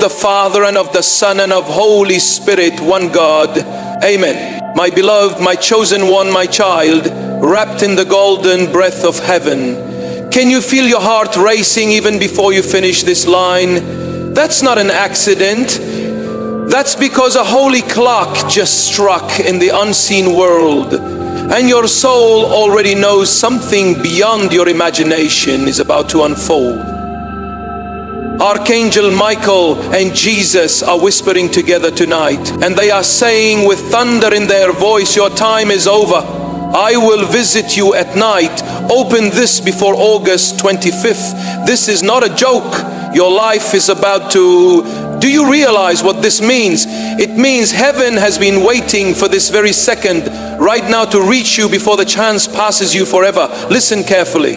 the Father and of the Son and of Holy Spirit, one God. Amen. My beloved, my chosen one, my child, wrapped in the golden breath of heaven. Can you feel your heart racing even before you finish this line? That's not an accident. That's because a holy clock just struck in the unseen world, and your soul already knows something beyond your imagination is about to unfold. Archangel Michael and Jesus are whispering together tonight, and they are saying with thunder in their voice, your time is over. I will visit you at night. Open this before August 25th. This is not a joke. Your life is about to... Do you realize what this means? It means heaven has been waiting for this very second right now to reach you before the chance passes you forever. Listen carefully.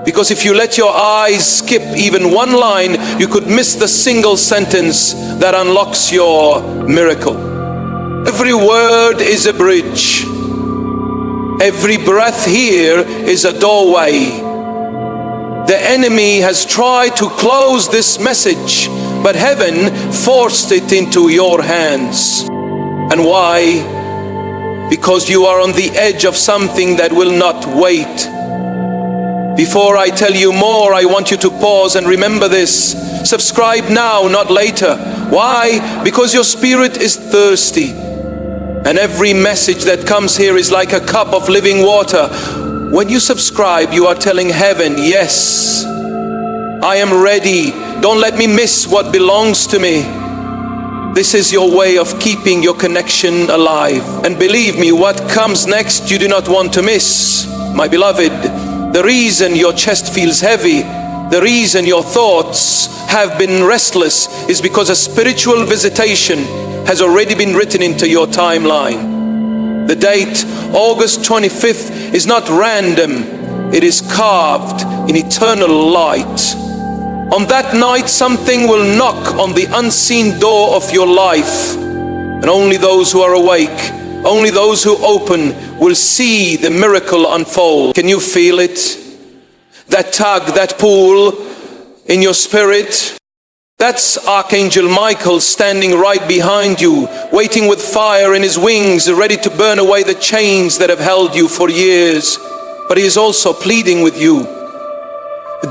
Because if you let your eyes skip even one line, you could miss the single sentence that unlocks your miracle. Every word is a bridge. Every breath here is a doorway. The enemy has tried to close this message, but heaven forced it into your hands. And why? Because you are on the edge of something that will not wait. Before I tell you more, I want you to pause and remember this. Subscribe now, not later. Why? Because your spirit is thirsty. And every message that comes here is like a cup of living water. When you subscribe, you are telling heaven, yes, I am ready. Don't let me miss what belongs to me. This is your way of keeping your connection alive. And believe me, what comes next you do not want to miss. My beloved, the reason your chest feels heavy, the reason your thoughts have been restless is because a spiritual visitation has already been written into your timeline. The date, August 25th, is not random. It is carved in eternal light. On that night, something will knock on the unseen door of your life. And only those who are awake, only those who open will see the miracle unfold. Can you feel it? That tug, that pull in your spirit? That's Archangel Michael standing right behind you, waiting with fire in his wings, ready to burn away the chains that have held you for years. But he is also pleading with you.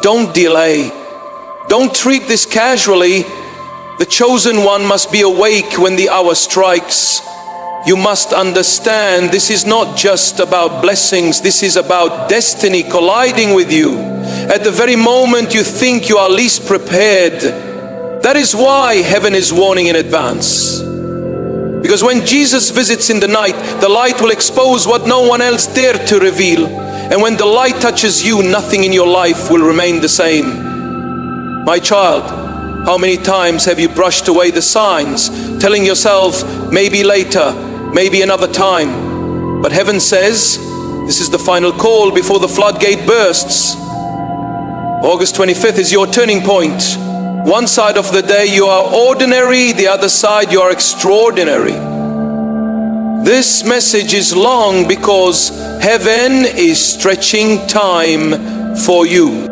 Don't delay. Don't treat this casually. The chosen one must be awake when the hour strikes. You must understand, this is not just about blessings. This is about destiny colliding with you. At the very moment you think you are least prepared. That is why heaven is warning in advance. Because when Jesus visits in the night, the light will expose what no one else dared to reveal. And when the light touches you, nothing in your life will remain the same. My child, how many times have you brushed away the signs, telling yourself, maybe later, maybe another time? But heaven says, this is the final call before the floodgate bursts. August 25th is your turning point. One side of the day you are ordinary, the other side you are extraordinary. This message is long because heaven is stretching time for you.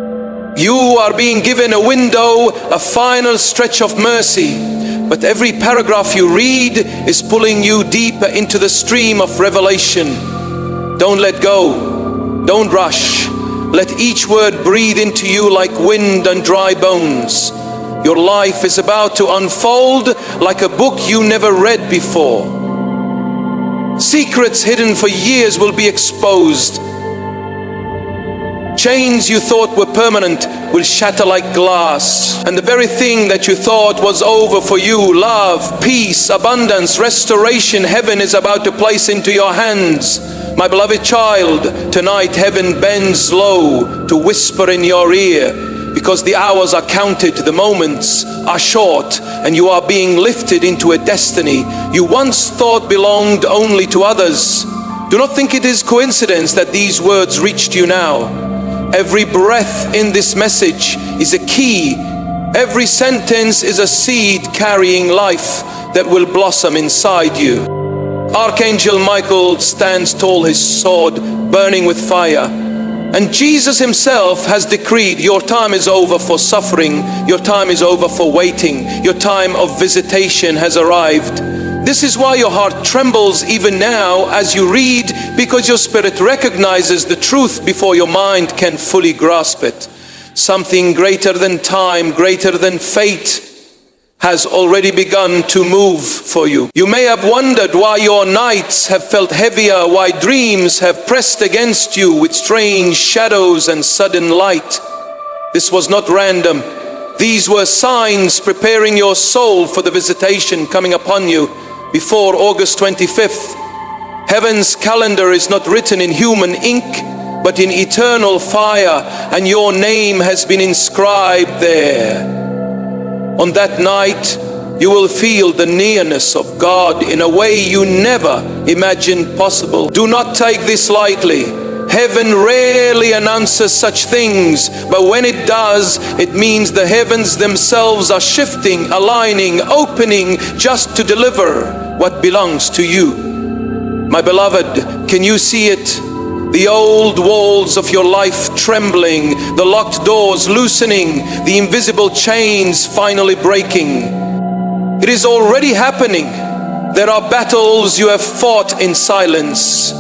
You are being given a window, a final stretch of mercy. But every paragraph you read is pulling you deeper into the stream of revelation. Don't let go. Don't rush. Let each word breathe into you like wind on dry bones. Your life is about to unfold like a book you never read before. Secrets hidden for years will be exposed. Chains you thought were permanent will shatter like glass. And the very thing that you thought was over for you, love, peace, abundance, restoration, heaven is about to place into your hands. My beloved child, tonight heaven bends low to whisper in your ear. Because the hours are counted, the moments are short, and you are being lifted into a destiny you once thought belonged only to others. Do not think it is coincidence that these words reached you now. Every breath in this message is a key. Every sentence is a seed carrying life that will blossom inside you. Archangel Michael stands tall, his sword burning with fire. And Jesus himself has decreed, your time is over for suffering, your time is over for waiting, your time of visitation has arrived. This is why your heart trembles even now as you read, because your spirit recognizes the truth before your mind can fully grasp it. Something greater than time, greater than fate, has already begun to move for you. You may have wondered why your nights have felt heavier, why dreams have pressed against you with strange shadows and sudden light. This was not random. These were signs preparing your soul for the visitation coming upon you before August 25th. Heaven's calendar is not written in human ink, but in eternal fire, and your name has been inscribed there. On that night, you will feel the nearness of God in a way you never imagined possible. Do not take this lightly. Heaven rarely announces such things, but when it does, it means the heavens themselves are shifting, aligning, opening just to deliver what belongs to you. My beloved, can you see it? The old walls of your life trembling, the locked doors loosening, the invisible chains finally breaking. It is already happening. There are battles you have fought in silence,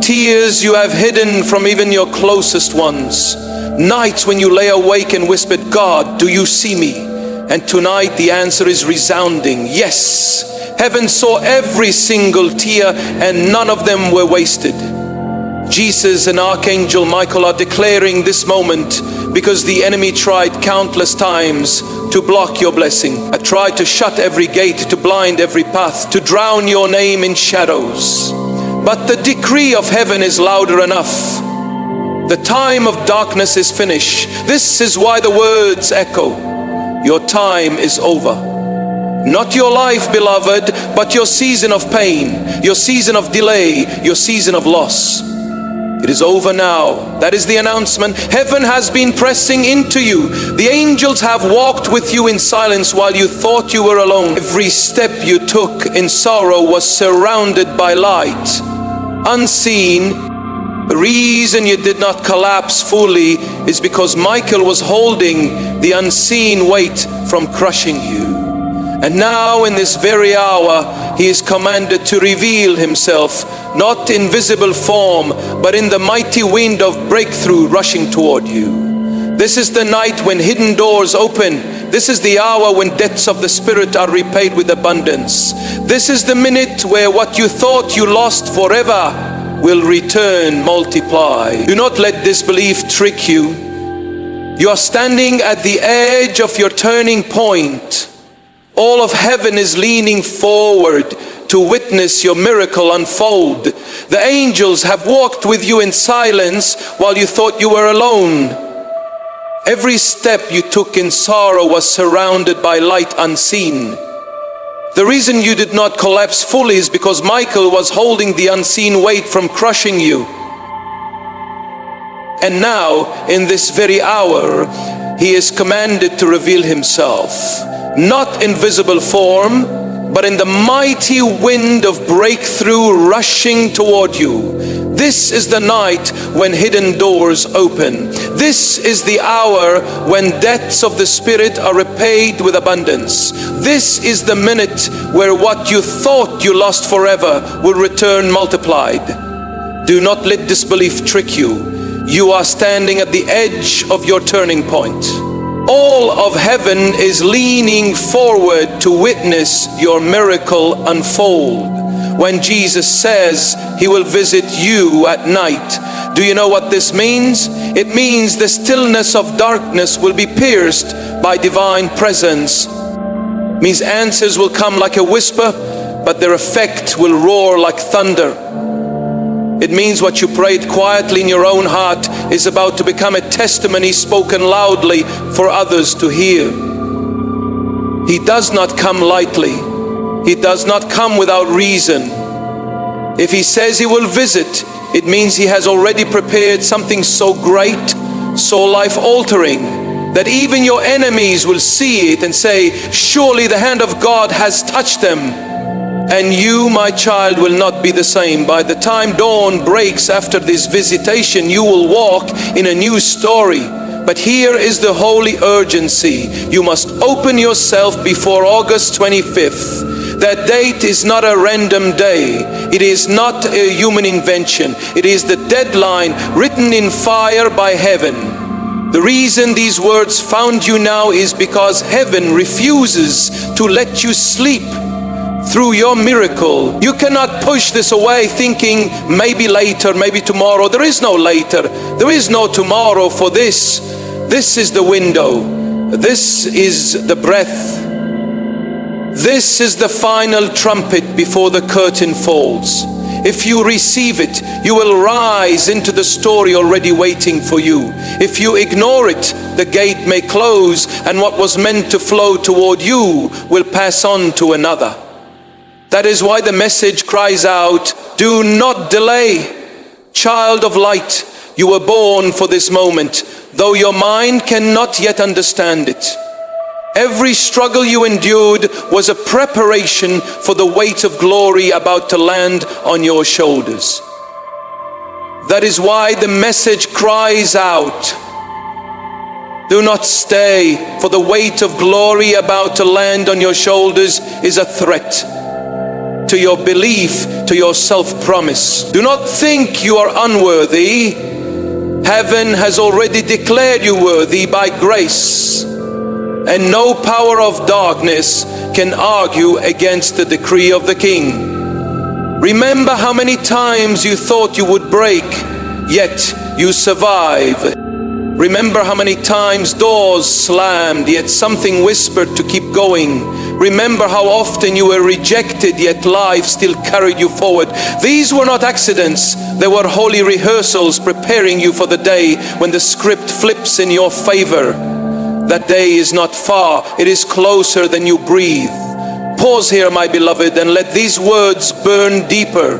tears you have hidden from even your closest ones, nights when you lay awake and whispered, God, do you see me? And tonight the answer is resounding, yes. Heaven saw every single tear and none of them were wasted. Jesus and Archangel Michael are declaring this moment because the enemy tried countless times to block your blessing, tried to shut every gate, to blind every path, to drown your name in shadows. But the decree of heaven is louder enough. The time of darkness is finished. This is why the words echo, your time is over. Not your life, beloved, but your season of pain, your season of delay, your season of loss. It is over now. That is the announcement. Heaven has been pressing into you. The angels have walked with you in silence while you thought you were alone. Every step you took in sorrow was surrounded by light, unseen. The reason you did not collapse fully is because Michael was holding the unseen weight from crushing you. And now in this very hour, he is commanded to reveal himself, not in visible form, but in the mighty wind of breakthrough rushing toward you. This is the night when hidden doors open. This is the hour when debts of the Spirit are repaid with abundance. This is the minute where what you thought you lost forever will return multiply. Do not let disbelief trick you. You are standing at the edge of your turning point. All of heaven is leaning forward to witness your miracle unfold. The angels have walked with you in silence while you thought you were alone. Every step you took in sorrow was surrounded by light unseen. The reason you did not collapse fully is because Michael was holding the unseen weight from crushing you. And now, in this very hour, he is commanded to reveal himself. Not in visible form, but in the mighty wind of breakthrough rushing toward you. This is the night when hidden doors open. This is the hour when debts of the Spirit are repaid with abundance. This is the minute where what you thought you lost forever will return multiplied. Do not let disbelief trick you. You are standing at the edge of your turning point. All of heaven is leaning forward to witness your miracle unfold. When Jesus says he will visit you at night, do you know what this means? It means the stillness of darkness will be pierced by divine presence. It means answers will come like a whisper, but their effect will roar like thunder. It means what you prayed quietly in your own heart is about to become a testimony spoken loudly for others to hear. He does not come lightly. He does not come without reason. If he says he will visit, it means he has already prepared something so great, so life-altering, that even your enemies will see it and say, surely the hand of God has touched them. And you, my child, will not be the same. By the time dawn breaks after this visitation, you will walk in a new story. But here is the holy urgency. You must open yourself before August 25th. That date is not a random day. It is not a human invention. It is the deadline written in fire by heaven. The reason these words found you now is because heaven refuses to let you sleep through your miracle. You cannot push this away thinking maybe later, maybe tomorrow. There is no later. There is no tomorrow for this. This is the window. This is the breath. This is the final trumpet before the curtain falls. If you receive it, you will rise into the story already waiting for you. If you ignore it, the gate may close, and what was meant to flow toward you will pass on to another. That is why the message cries out, do not delay. Child of light, you were born for this moment, though your mind cannot yet understand it. Every struggle you endured was a preparation for the weight of glory about to land on your shoulders. That is why the message cries out, do not stay, for the weight of glory about to land on your shoulders is a threat to your belief, to your self-promise. Do not think you are unworthy. Heaven has already declared you worthy by grace, and no power of darkness can argue against the decree of the King. Remember how many times you thought you would break, yet you survived. Remember how many times doors slammed, yet something whispered to keep going. Remember how often you were rejected, yet life still carried you forward. These were not accidents. They were holy rehearsals preparing you for the day when the script flips in your favor. That day is not far. It is closer than you breathe. Pause here, my beloved, and let these words burn deeper.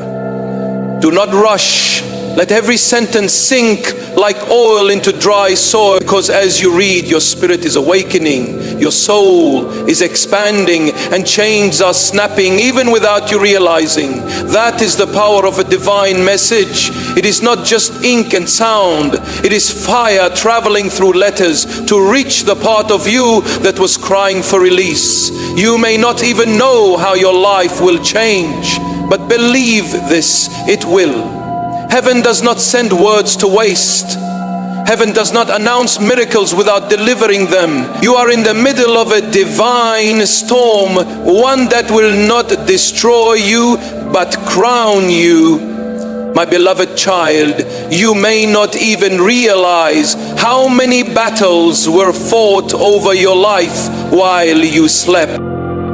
Do not rush. Let every sentence sink like oil into dry soil, because as you read, your spirit is awakening, your soul is expanding, and chains are snapping even without you realizing. That is the power of a divine message. It is not just ink and sound. It is fire traveling through letters to reach the part of you that was crying for release. You may not even know how your life will change, but believe this, it will. Heaven does not send words to waste. Heaven does not announce miracles without delivering them. You are in the middle of a divine storm, one that will not destroy you, but crown you. My beloved child, you may not even realize how many battles were fought over your life while you slept.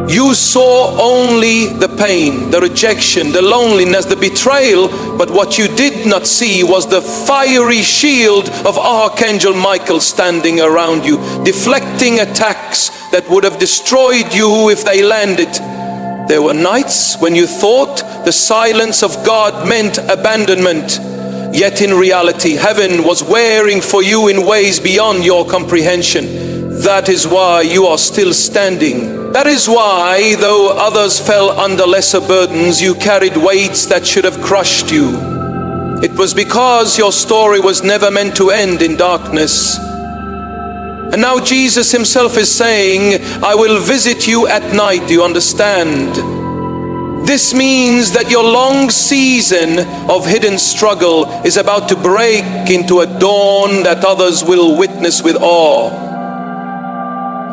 You saw only the pain, the rejection, the loneliness, the betrayal, but what you did not see was the fiery shield of Archangel Michael standing around you, deflecting attacks that would have destroyed you if they landed. There were nights when you thought the silence of God meant abandonment, yet in reality, heaven was wearing for you in ways beyond your comprehension. That is why you are still standing. That is why, though others fell under lesser burdens, you carried weights that should have crushed you. It was because your story was never meant to end in darkness. And now Jesus himself is saying, I will visit you at night. Do you understand? This means that your long season of hidden struggle is about to break into a dawn that others will witness with awe.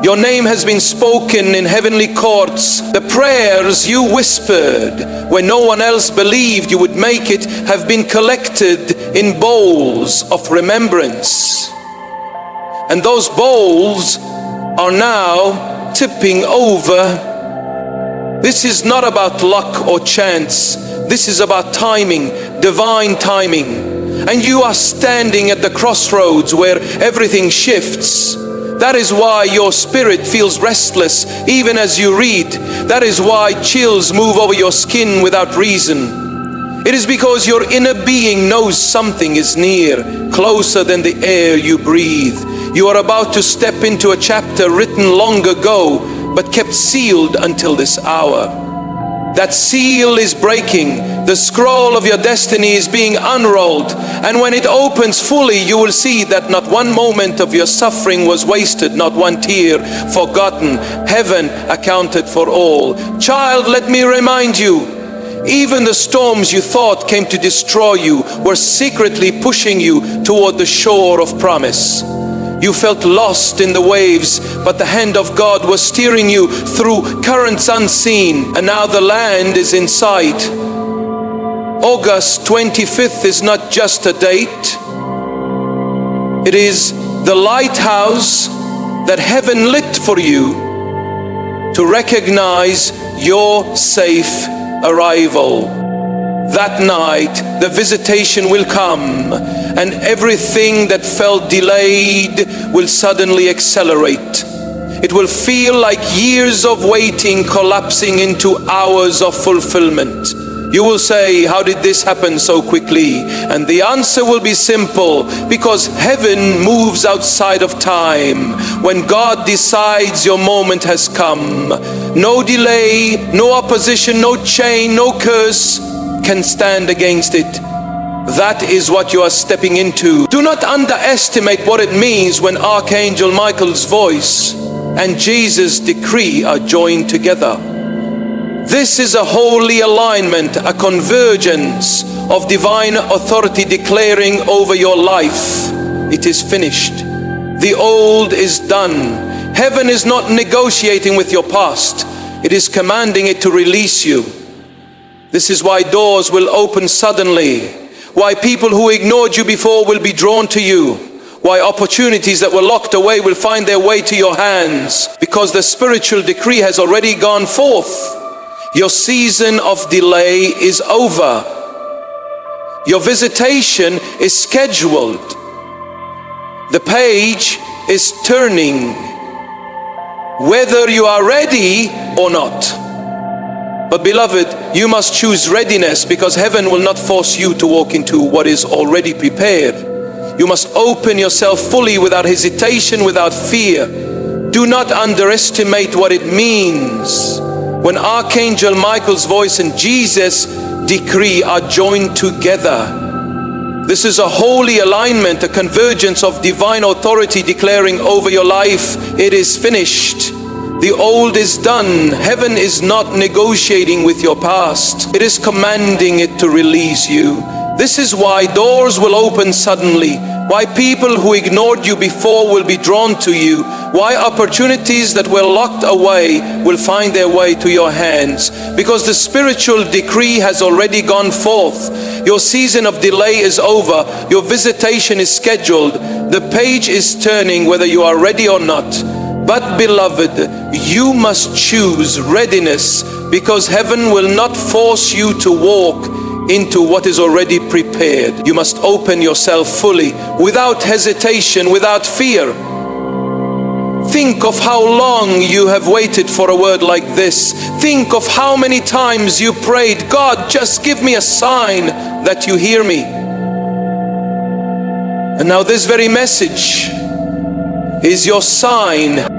Your name has been spoken in heavenly courts. The prayers you whispered when no one else believed you would make it have been collected in bowls of remembrance. And those bowls are now tipping over. This is not about luck or chance. This is about timing, divine timing. And you are standing at the crossroads where everything shifts. That is why your spirit feels restless even as you read. That is why chills move over your skin without reason. It is because your inner being knows something is near, closer than the air you breathe. You are about to step into a chapter written long ago, but kept sealed until this hour. That seal is breaking. The scroll of your destiny is being unrolled. And when it opens fully, you will see that not one moment of your suffering was wasted, not one tear forgotten. Heaven accounted for all. Child, let me remind you, even the storms you thought came to destroy you were secretly pushing you toward the shore of promise. You felt lost in the waves, but the hand of God was steering you through currents unseen, and now the land is in sight. August 25th is not just a date. It is the lighthouse that heaven lit for you to recognize your safe arrival. That night, the visitation will come, and everything that felt delayed will suddenly accelerate. It will feel like years of waiting collapsing into hours of fulfillment. You will say, how did this happen so quickly? And the answer will be simple, because heaven moves outside of time. When God decides your moment has come, no delay, no opposition, no chain, no curse can stand against it. That is what you are stepping into. Do not underestimate what it means when Archangel Michael's voice and Jesus' decree are joined together. This is a holy alignment, a convergence of divine authority declaring over your life, it is finished. The old is done. Heaven is not negotiating with your past. It is commanding it to release you. This is why doors will open suddenly, why people who ignored you before will be drawn to you, why opportunities that were locked away will find their way to your hands, because the spiritual decree has already gone forth. Your season of delay is over. Your visitation is scheduled. The page is turning, whether you are ready or not. But beloved, you must choose readiness, because heaven will not force you to walk into what is already prepared. You must open yourself fully without hesitation, without fear. Do not underestimate what it means when Archangel Michael's voice and Jesus' decree are joined together. This is a holy alignment, a convergence of divine authority declaring over your life, it is finished. The old is done. Heaven is not negotiating with your past. It is commanding it to release you. This is why doors will open suddenly, why people who ignored you before will be drawn to you, why opportunities that were locked away will find their way to your hands, because the spiritual decree has already gone forth. Your season of delay is over. Your visitation is scheduled. The page is turning whether you are ready or not. But beloved, you must choose readiness, because heaven will not force you to walk into what is already prepared. You must open yourself fully, without hesitation, without fear. Think of how long you have waited for a word like this. Think of how many times you prayed, God, just give me a sign that you hear me. And now this very message is your sign.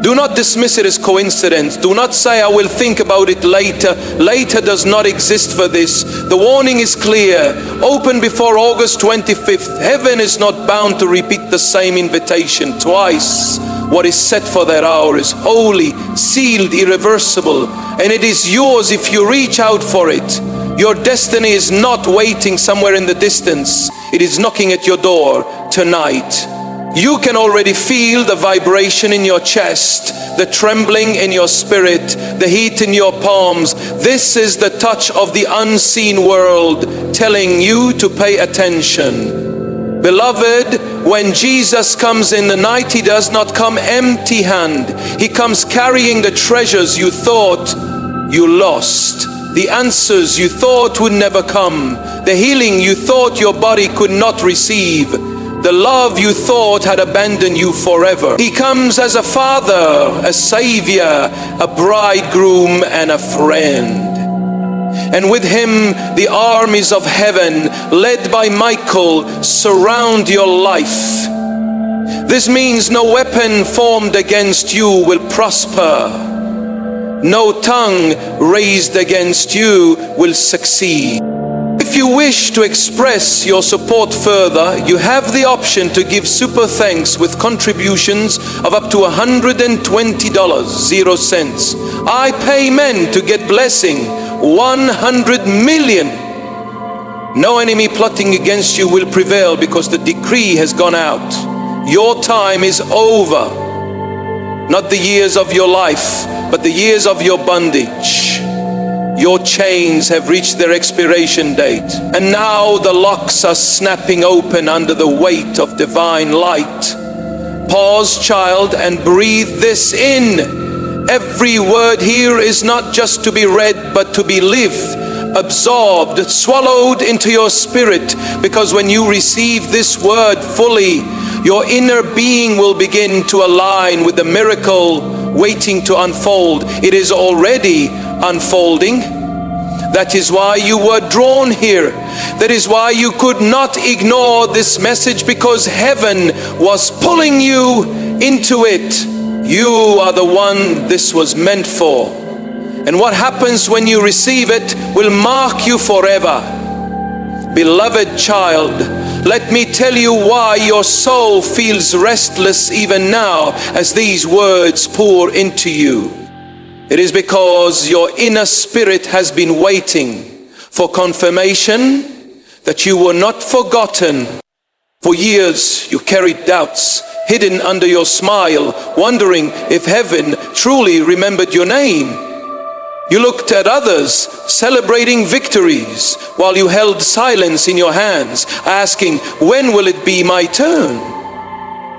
Do not dismiss it as coincidence. Do not say, I will think about it later. Later does not exist for this. The warning is clear. Open before August 25th. Heaven is not bound to repeat the same invitation twice. What is set for that hour is holy, sealed, irreversible, and it is yours if you reach out for it. Your destiny is not waiting somewhere in the distance. It is knocking at your door tonight. You can already feel the vibration in your chest, the trembling in your spirit, the heat in your palms. This is the touch of the unseen world telling you to pay attention. Beloved, when Jesus comes in the night, he does not come empty-handed. He comes carrying the treasures you thought you lost, the answers you thought would never come, the healing you thought your body could not receive, the love you thought had abandoned you forever. He comes as a father, a savior, a bridegroom, and a friend. And with him, the armies of heaven, led by Michael, surround your life. This means no weapon formed against you will prosper. no tongue raised against you will succeed. If you wish to express your support further, you have the option to give super thanks with contributions of up to $120, 0 cents. I pay men to get blessing, 100 million. No enemy plotting against you will prevail because the decree has gone out. Your time is over. Not the years of your life, but the years of your bondage. Your chains have reached their expiration date, and now the locks are snapping open under the weight of divine light. Pause, child, and breathe this in. Every word here is not just to be read, but to be lived, absorbed, swallowed into your spirit, because when you receive this word fully, your inner being will begin to align with the miracle waiting to unfold. It is already unfolding. That is why you were drawn here. That is why you could not ignore this message, because heaven was pulling you into it. You are the one this was meant for. And what happens when you receive it will mark you forever. Beloved child, let me tell you why your soul feels restless even now as these words pour into you. It is because your inner spirit has been waiting for confirmation that you were not forgotten. For years you carried doubts hidden under your smile, wondering if heaven truly remembered your name. You looked at others celebrating victories while you held silence in your hands, asking, when will it be my turn?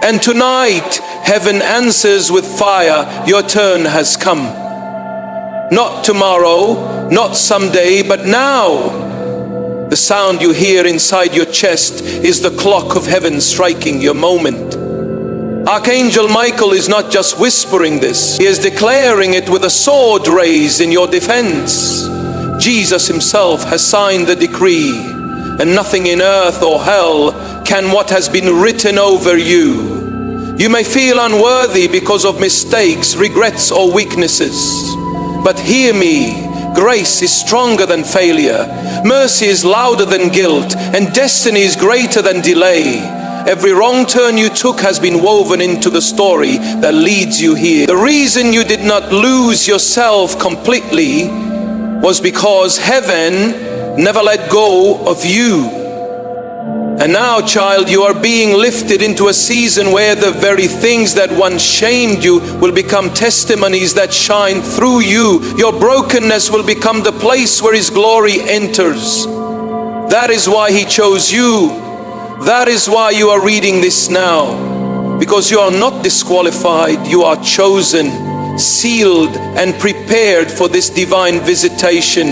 And tonight, heaven answers with fire, your turn has come. Not tomorrow, not someday, but now. The sound you hear inside your chest is the clock of heaven striking your moment. Archangel Michael is not just whispering this, he is declaring it with a sword raised in your defense. Jesus himself has signed the decree, and nothing in earth or hell can what has been written over you. You may feel unworthy because of mistakes, regrets, or weaknesses. But hear me, grace is stronger than failure, mercy is louder than guilt, and destiny is greater than delay. Every wrong turn you took has been woven into the story that leads you here. The reason you did not lose yourself completely was because heaven never let go of you. And now, child, you are being lifted into a season where the very things that once shamed you will become testimonies that shine through you. Your brokenness will become the place where His glory enters. That is why He chose you. That is why you are reading this now, because you are not disqualified. You are chosen, sealed, and prepared for this divine visitation.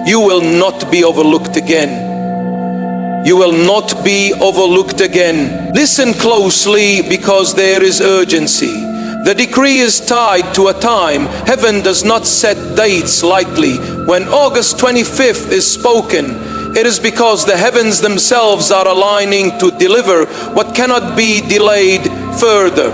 You will not be overlooked again. You will not be overlooked again. Listen closely, because there is urgency. The decree is tied to a time. Heaven does not set dates lightly. When August 25th is spoken, it is because the heavens themselves are aligning to deliver what cannot be delayed further.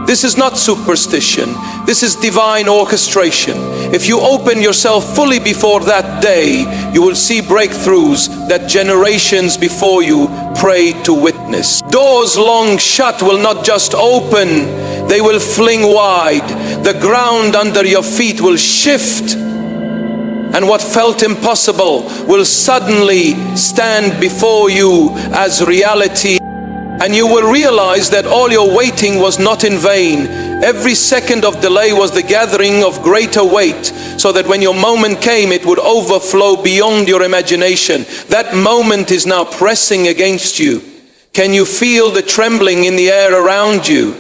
This is not superstition. This is divine orchestration. If you open yourself fully before that day, you will see breakthroughs that generations before you prayed to witness. Doors long shut will not just open, they will fling wide. The ground under your feet will shift, and what felt impossible will suddenly stand before you as reality. And you will realize that all your waiting was not in vain. Every second of delay was the gathering of greater weight, so that when your moment came, it would overflow beyond your imagination. That moment is now pressing against you. Can you feel the trembling in the air around you?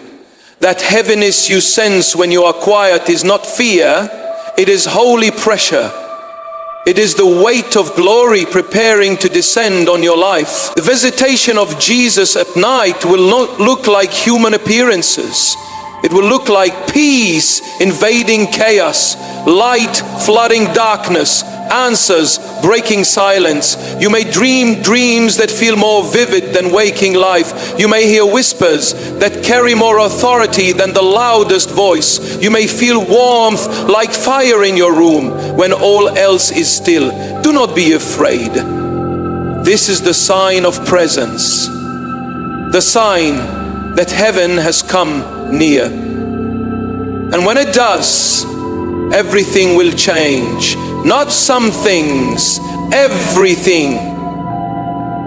That heaviness you sense when you are quiet is not fear, it is holy pressure. It is the weight of glory preparing to descend on your life. The visitation of Jesus at night will not look like human appearances. It will look like peace invading chaos, light flooding darkness, answers breaking silence. You may dream dreams that feel more vivid than waking life. You may hear whispers that carry more authority than the loudest voice. You may feel warmth like fire in your room when all else is still. Do not be afraid. This is the sign of presence, the sign that heaven has come near. And when it does, everything will change. Not some things, everything.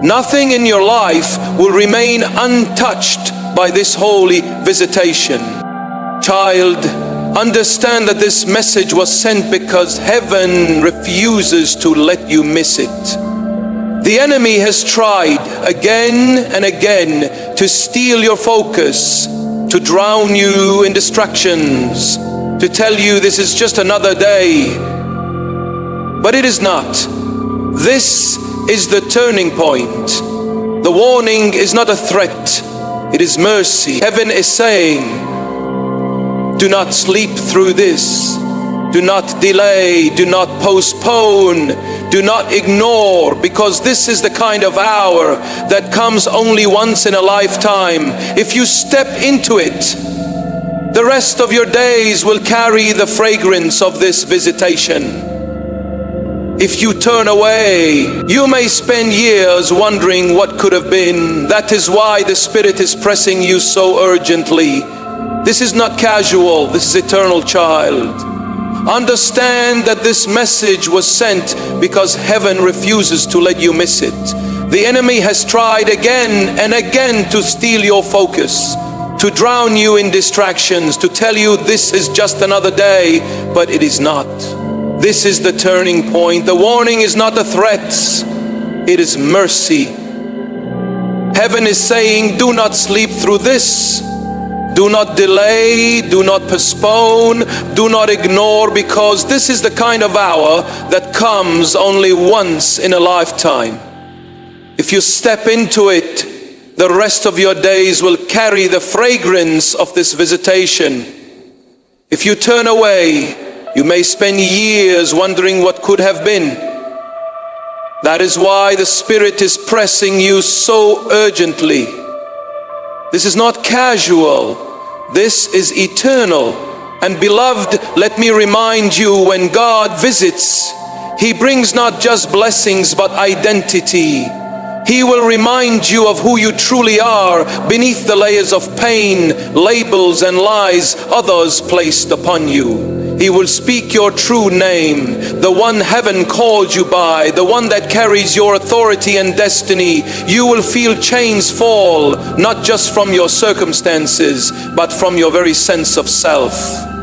Nothing in your life will remain untouched by this holy visitation. Child, understand that this message was sent because heaven refuses to let you miss it. The enemy has tried again and again to steal your focus, to drown you in distractions, to tell you this is just another day. But it is not. This is the turning point. The warning is not a threat, it is mercy. Heaven is saying, do not sleep through this. Do not delay, do not postpone, do not ignore, because this is the kind of hour that comes only once in a lifetime. If you step into it, the rest of your days will carry the fragrance of this visitation. If you turn away, you may spend years wondering what could have been. That is why the Spirit is pressing you so urgently. This is not casual, this is eternal, child. Understand that this message was sent because heaven refuses to let you miss it. The enemy has tried again and again to steal your focus, to drown you in distractions, to tell you this is just another day, but it is not. This is the turning point. The warning is not a threat, it is mercy. Heaven is saying, do not sleep through this. Do not delay, do not postpone, do not ignore, because this is the kind of hour that comes only once in a lifetime. If you step into it, the rest of your days will carry the fragrance of this visitation. If you turn away, you may spend years wondering what could have been. That is why the Spirit is pressing you so urgently. This is not casual. This is eternal. And beloved, let me remind you, when God visits, He brings not just blessings but identity. He will remind you of who you truly are beneath the layers of pain, labels and lies others placed upon you. He will speak your true name, the one heaven called you by, the one that carries your authority and destiny. You will feel chains fall, not just from your circumstances, but from your very sense of self.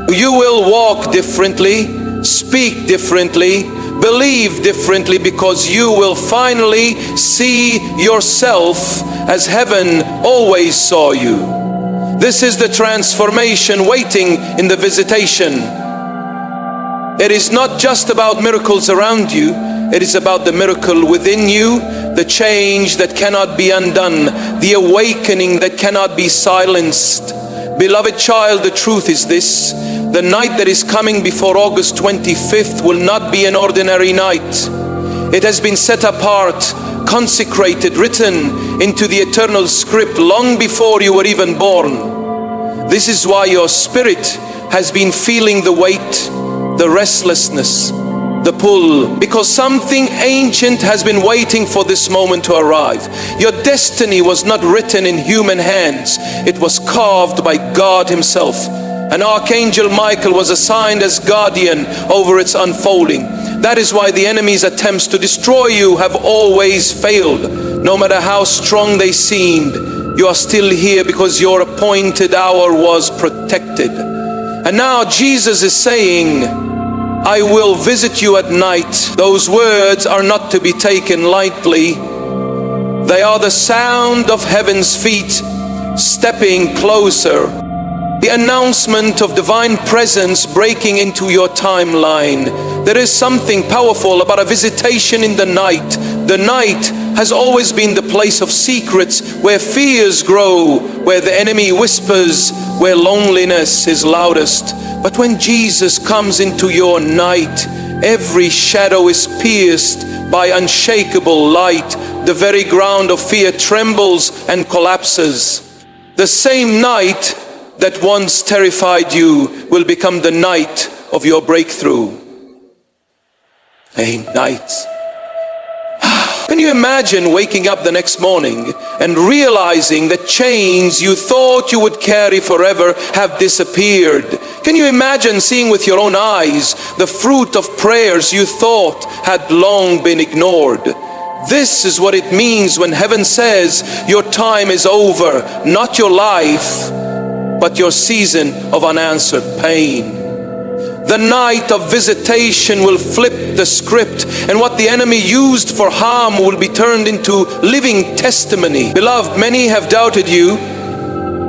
You will walk differently, speak differently, believe differently, because you will finally see yourself as heaven always saw you. This is the transformation waiting in the visitation. It is not just about miracles around you, it is about the miracle within you, the change that cannot be undone, the awakening that cannot be silenced. Beloved child, the truth is this: the night that is coming before August 25th will not be an ordinary night. It has been set apart, consecrated, written into the eternal script long before you were even born. This is why your spirit has been feeling the weight, the restlessness, the pull, because something ancient has been waiting for this moment to arrive. Your destiny was not written in human hands, it was carved by God Himself. And Archangel Michael was assigned as guardian over its unfolding. That is why the enemy's attempts to destroy you have always failed. No matter how strong they seemed, you are still here because your appointed hour was protected. And now Jesus is saying, I will visit you at night. Those words are not to be taken lightly. They are the sound of heaven's feet stepping closer. The announcement of divine presence breaking into your timeline. There is something powerful about a visitation in the night. The night has always been the place of secrets, where fears grow, where the enemy whispers, where loneliness is loudest. But when Jesus comes into your night, Every shadow is pierced by unshakable light. The very ground of fear trembles and collapses. The same night that once terrified you will become the night of your breakthrough. A night. Can you imagine waking up the next morning and realizing that chains you thought you would carry forever have disappeared? Can you imagine seeing with your own eyes the fruit of prayers you thought had long been ignored? This is what it means when heaven says your time is over, not your life, but your season of unanswered pain. The night of visitation will flip the script, and what the enemy used for harm will be turned into living testimony. Beloved, many have doubted you.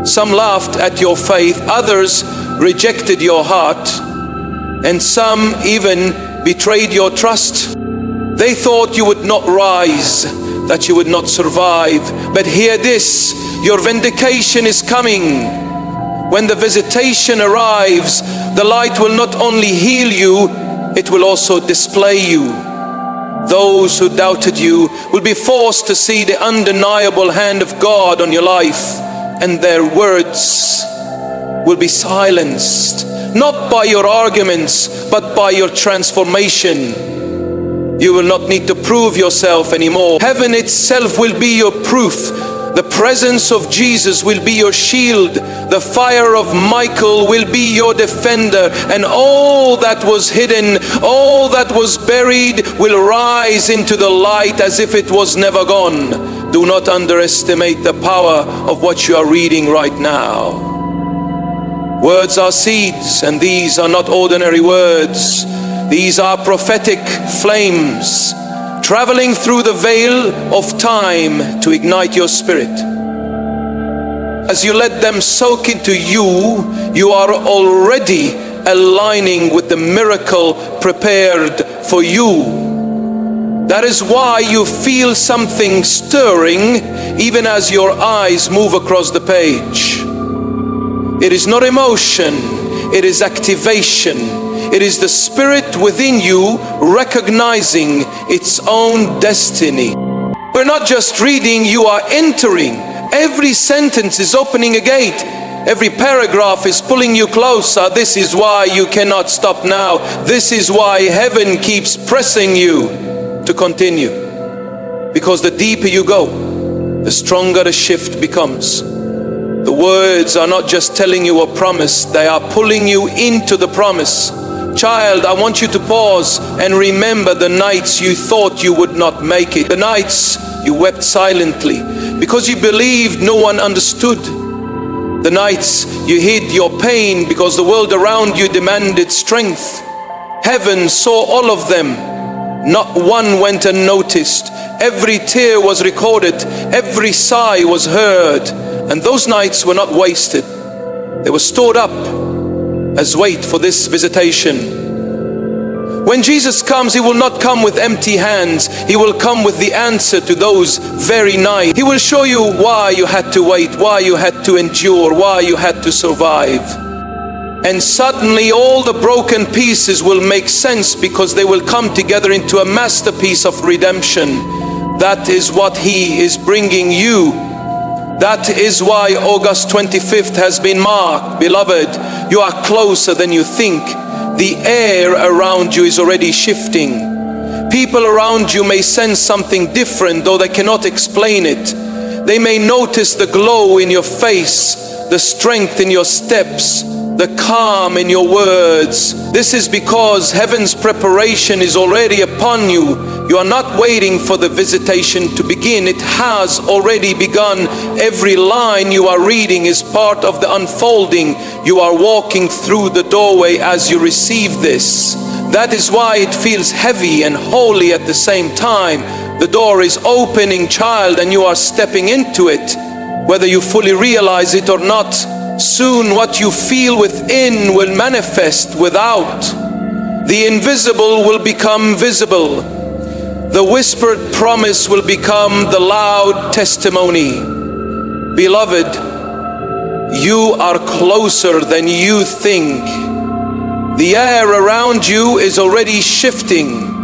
Some laughed at your faith, others rejected your heart, and some even betrayed your trust. They thought you would not rise, that you would not survive. But hear this, your vindication is coming. When the visitation arrives, the light will not only heal you, it will also display you. Those who doubted you will be forced to see the undeniable hand of God on your life, and their words will be silenced, not by your arguments, but by your transformation. You will not need to prove yourself anymore. Heaven itself will be your proof. The presence of Jesus will be your shield. The fire of Michael will be your defender. And all that was hidden, all that was buried will rise into the light as if it was never gone. Do not underestimate the power of what you are reading right now. Words are seeds, and these are not ordinary words. These are prophetic flames traveling through the veil of time to ignite your spirit. As you let them soak into you, you are already aligning with the miracle prepared for you. That is why you feel something stirring even as your eyes move across the page. It is not emotion, it is activation. It is the spirit within you recognizing its own destiny. We're not just reading, you are entering. Every sentence is opening a gate. Every paragraph is pulling you closer. This is why you cannot stop now. This is why heaven keeps pressing you to continue. Because the deeper you go, the stronger the shift becomes. The words are not just telling you a promise, they are pulling you into the promise. Child, I want you to pause and remember the nights you thought you would not make it. The nights you wept silently because you believed no one understood. The nights you hid your pain because the world around you demanded strength. Heaven saw all of them. Not one went unnoticed. Every tear was recorded. Every sigh was heard. And those nights were not wasted. They were stored up as weight for this visitation. When Jesus comes, He will not come with empty hands. He will come with the answer to those very nights. He will show you why you had to wait, why you had to endure, why you had to survive. And suddenly all the broken pieces will make sense because they will come together into a masterpiece of redemption. That is what He is bringing you. That is why August 25th has been marked. Beloved, you are closer than you think. The air around you is already shifting. People around you may sense something different, though they cannot explain it. They may notice the glow in your face, the strength in your steps, the calm in your words. This is because heaven's preparation is already upon you. You are not waiting for the visitation to begin. It has already begun. Every line you are reading is part of the unfolding. You are walking through the doorway as you receive this. That is why it feels heavy and holy at the same time. The door is opening, child, and you are stepping into it. Whether you fully realize it or not, soon what you feel within will manifest without. The invisible will become visible. The whispered promise will become the loud testimony. Beloved, you are closer than you think. The air around you is already shifting.